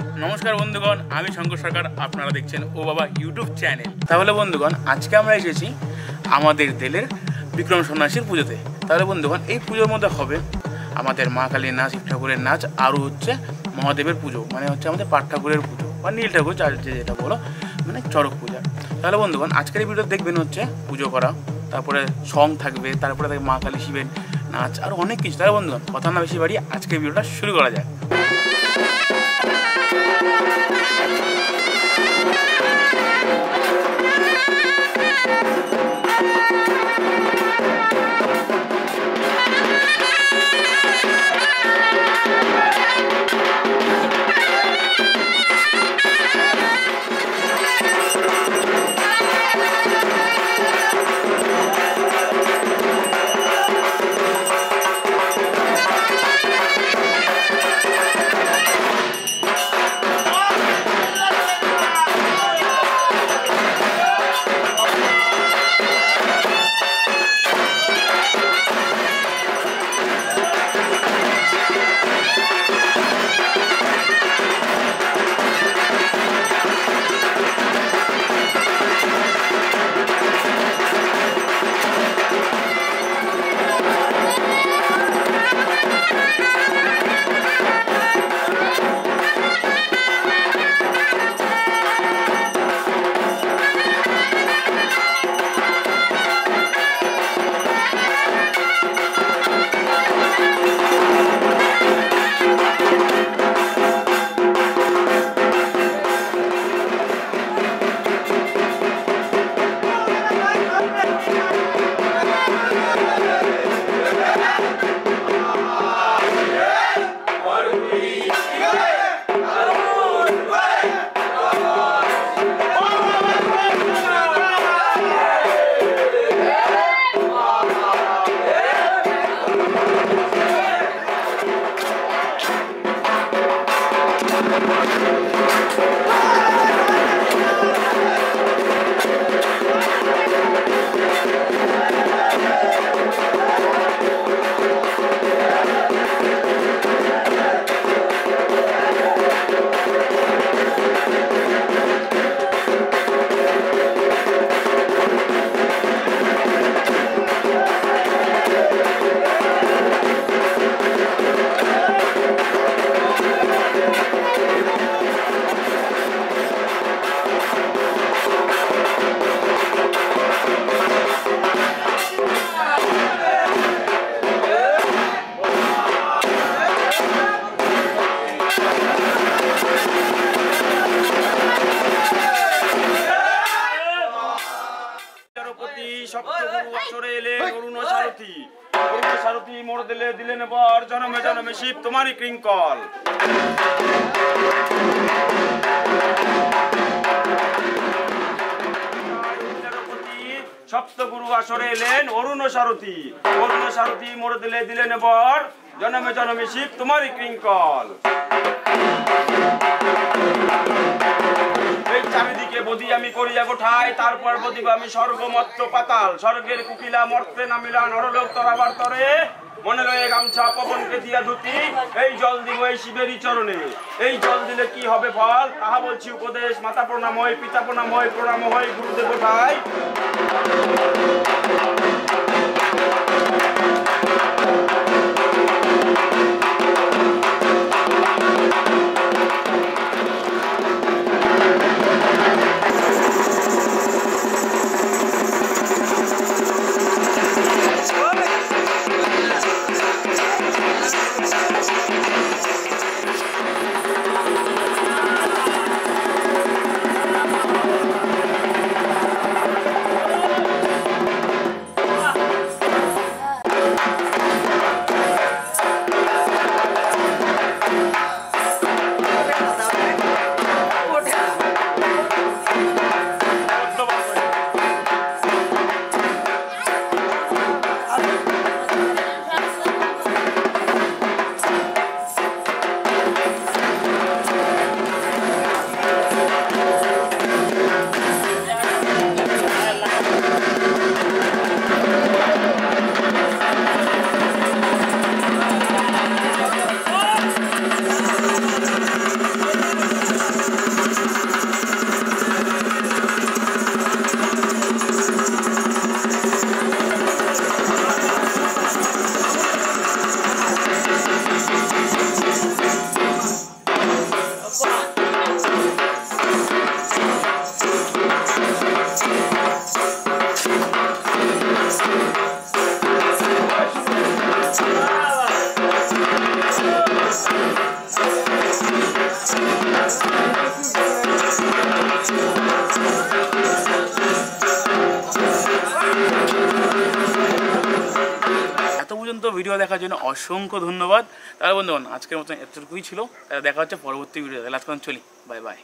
নমস্কার বন্ধুগণ, আমি শঙ্কর সরকার। আপনারা দেখছেন ও বাবা ইউটিউব চ্যানেল। তাহলে বন্ধুগণ, আজকে আমরা এসেছি আমাদের দেলের বিক্রম সন্ন্যাসীর পুজোতে। তাহলে বন্ধুগণ, এই পুজোর মধ্যে হবে আমাদের মা কালীর নাচ, শিব ঠাকুরের নাচ, আরও হচ্ছে মহাদেবের পুজো, মানে হচ্ছে আমাদের পাট ঠাকুরের পুজো বা নীল ঠাকুর যেটা বলো, মানে চড়ক পূজা। তাহলে বন্ধুগণ, আজকের এই ভিডিও দেখবেন হচ্ছে পুজো করা, তারপরে সং থাকবে, তারপরে থাকবে মা কালী শিবের নাচ, আর অনেক কিছু। তাহলে বন্ধুগণ, কথা না বেশি বাড়িয়ে আজকের ভিডিওটা শুরু করা যায়। মোড় দিলে দিলেন বর, জনমে জনমে শিব তোমারই কৃঙ্কল। সপ্তগুরু আসরে এলেন অরুণ সারথী, অরুণ সারথী মোড় দিলে দিলেন বর, জনমে জনমে শিব তোমারই কৃঙ্কল। এই চারিদিকে বদি আমি করিয়া গোঠাই, তারপর বদিব আমি স্বর্গমত্ত পাতাল, স্বর্গের কুকিলা মর্তে নামিলা নরলোক তরাবার তরে, মনে রয়ে গামছা পবনকে দিয়া ধুতি, এই জল দিব এই শিবেরই চরণে। এই জল দিলে কি হবে ফল, তাহা বলছি উপদেশ, মাতা প্রণাময়, পিতা প্রণাময়, প্রণাম হয় গুরুদেব গোঠাই। পর্যন্ত ভিডিও দেখার জন্য অসংখ্য ধন্যবাদ। তাহলে বন্ধুগণ আজকের মতন এতটুকুই ছিল, তাহলে দেখা হচ্ছে পরবর্তী ভিডিও। তাহলে আজকে চলি, বাই বাই।